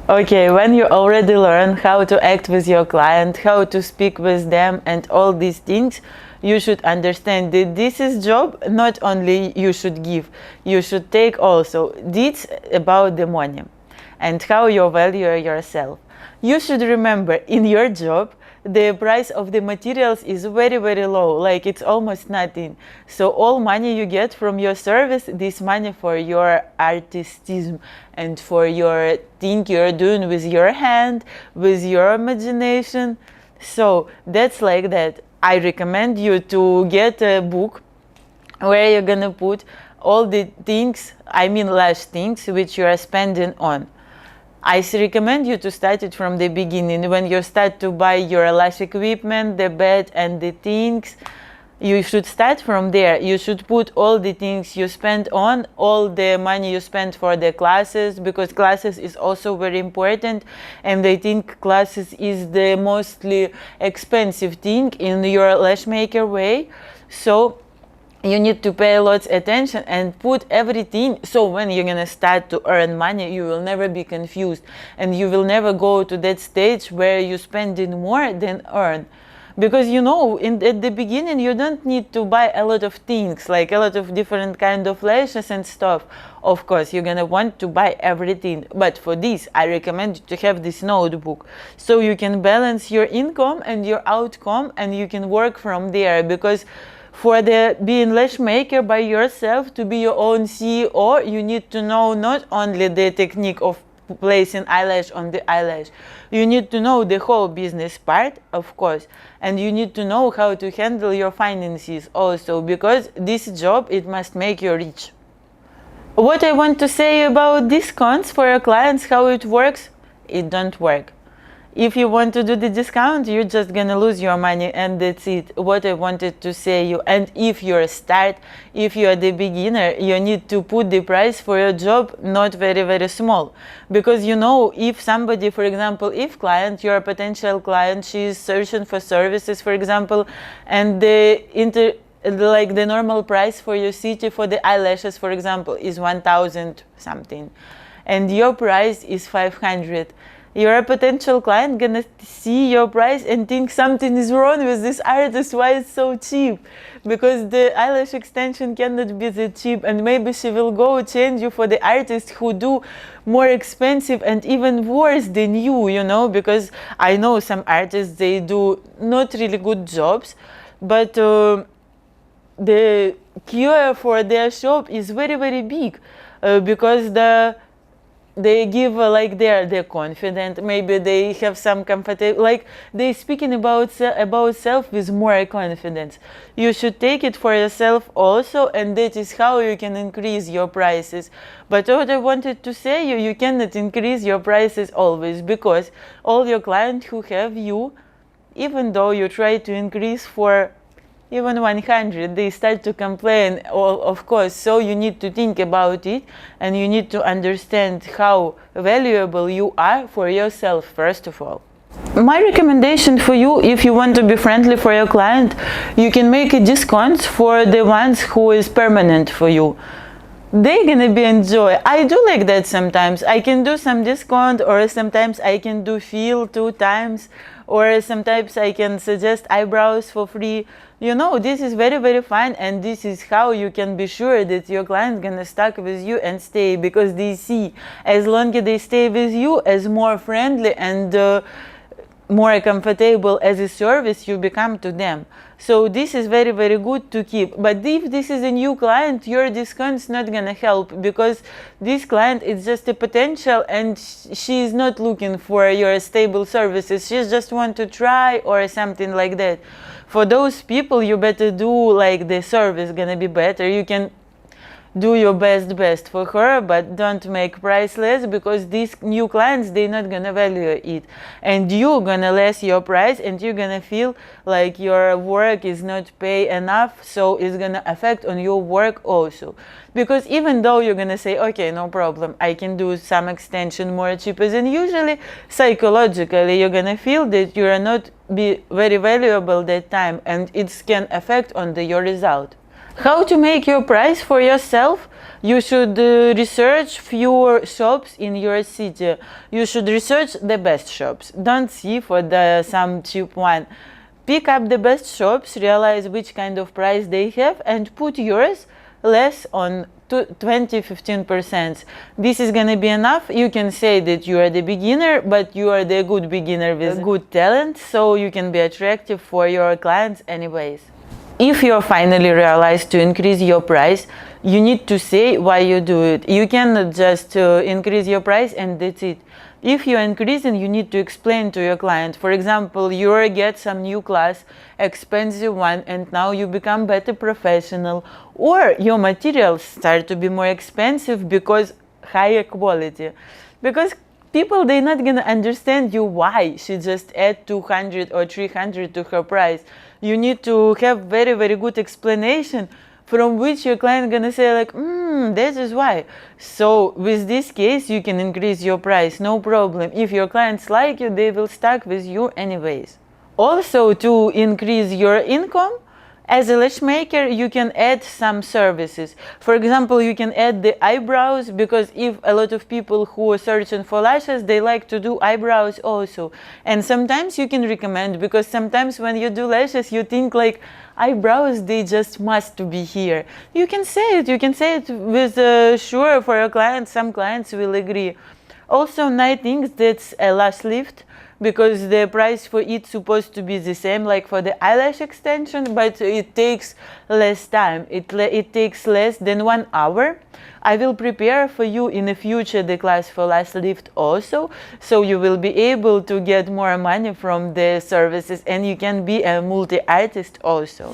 Okay, when you already learn how to act with your client, how to speak with them, and all these things, you should understand that this is job not only you should give, you should take also. This about the money and how you value yourself. You should remember in your job the price of the materials is very low, like it's almost nothing. So all money you get from your service, this money for your artistism and for your thing you're doing with your hand, with your imagination. So that's like that. I recommend you to get a book where you're gonna put all the things, I mean lash things, which you are spending on. I recommend you to start it from the beginning. When you start to buy your lash equipment, the bed and the things, you should start from there. You should put all the things you spend on, all the money you spend for the classes, because classes is also very important, and I think classes is the mostly expensive thing in your lash maker way. So you need to pay lots attention and put everything, so when you're gonna start to earn money, you will never be confused and you will never go to that stage where you spending more than earn. Because at the beginning you don't need to buy a lot of things, like a lot of different kind of lashes and stuff. Of course you're gonna want to buy everything, but for this I recommend you to have this notebook, so you can balance your income and your outcome and you can work from there. Because for the being lash maker by yourself, to be your own CEO, you need to know not only the technique of placing eyelash on the eyelash, you need to know the whole business part, of course, and you need to know how to handle your finances also, because this job, it must make you rich. What I want to say about discounts for your clients, how it works, it don't work. If you want to do the discount, you're just gonna lose your money, and that's it. What I wanted to say you. And if you're a start, if you're the beginner, you need to put the price for your job not very small. Because if somebody, for example, if client, your potential client, she's searching for services, for example, and like the normal price for your city for the eyelashes, for example, is 1,000 something, and your price is 500. You're a potential client gonna see your price and think something is wrong with this artist, why it's so cheap? Because the eyelash extension cannot be that cheap, and maybe she will go change you for the artists who do more expensive and even worse than you, because I know some artists, they do not really good jobs, but the queue for their shop is very big, because they give like they're confident, maybe they have some comfortable, like they speaking about self with more confidence. You should take it for yourself also, and that is how you can increase your prices. But what I wanted to say, you cannot increase your prices always, because all your clients who have you, even though you try to increase for even 100, they start to complain, of course. So you need to think about it, and you need to understand how valuable you are for yourself, first of all. My recommendation for you, if you want to be friendly for your client, you can make a discount for the ones who is permanent for you. They're gonna be enjoy. I do like that sometimes. I can do some discount, or sometimes I can do fill 2 times, or sometimes I can suggest eyebrows for free. This is very fun, and this is how you can be sure that your client's gonna stuck with you and stay, because they see as long as they stay with you, as more friendly and more comfortable as a service you become to them. So this is very good to keep. But if this is a new client, your discount's not gonna help, because this client is just a potential, and she is not looking for your stable services. She just want to try or something like that. For those people, you better do like the service gonna be better. You can do your best for her, but don't make price less, because these new clients, they're not gonna value it, and you're gonna less your price, and you're gonna feel like your work is not pay enough, so it's gonna affect on your work also. Because even though you're gonna say, okay, no problem, I can do some extension more cheaper than usually, psychologically you're gonna feel that you are not be very valuable that time, and it can affect on your result. How to make your price for yourself? You should research fewer shops in your city. You should research the best shops. Don't see for some cheap one. Pick up the best shops, realize which kind of price they have, and put yours less on 20-15%. This is gonna be enough. You can say that you are the beginner, but you are the good beginner with good talent, so you can be attractive for your clients anyways. If you finally realize to increase your price, you need to say why you do it. You cannot just increase your price and that's it. If you're increasing, you need to explain to your client. For example, you get some new class, expensive one, and now you become better professional, or your materials start to be more expensive because higher quality. Because people, they're not gonna understand you why she just add 200 or 300 to her price. You need to have very, very good explanation from which your client gonna say like, this is why. So with this case, you can increase your price, no problem. If your clients like you, they will stick with you anyways. Also, to increase your income, as a lash maker, you can add some services. For example, you can add the eyebrows, because if a lot of people who are searching for lashes, they like to do eyebrows also. And sometimes you can recommend, because sometimes when you do lashes, you think like eyebrows, they just must to be here. You can say it with sure for your clients. Some clients will agree. Also, I think that's a lash lift, because the price for it supposed to be the same like for the eyelash extension, but it takes less time. It takes less than 1 hour. I will prepare for you in the future the class for lash lift also, so you will be able to get more money from the services and you can be a multi-artist also.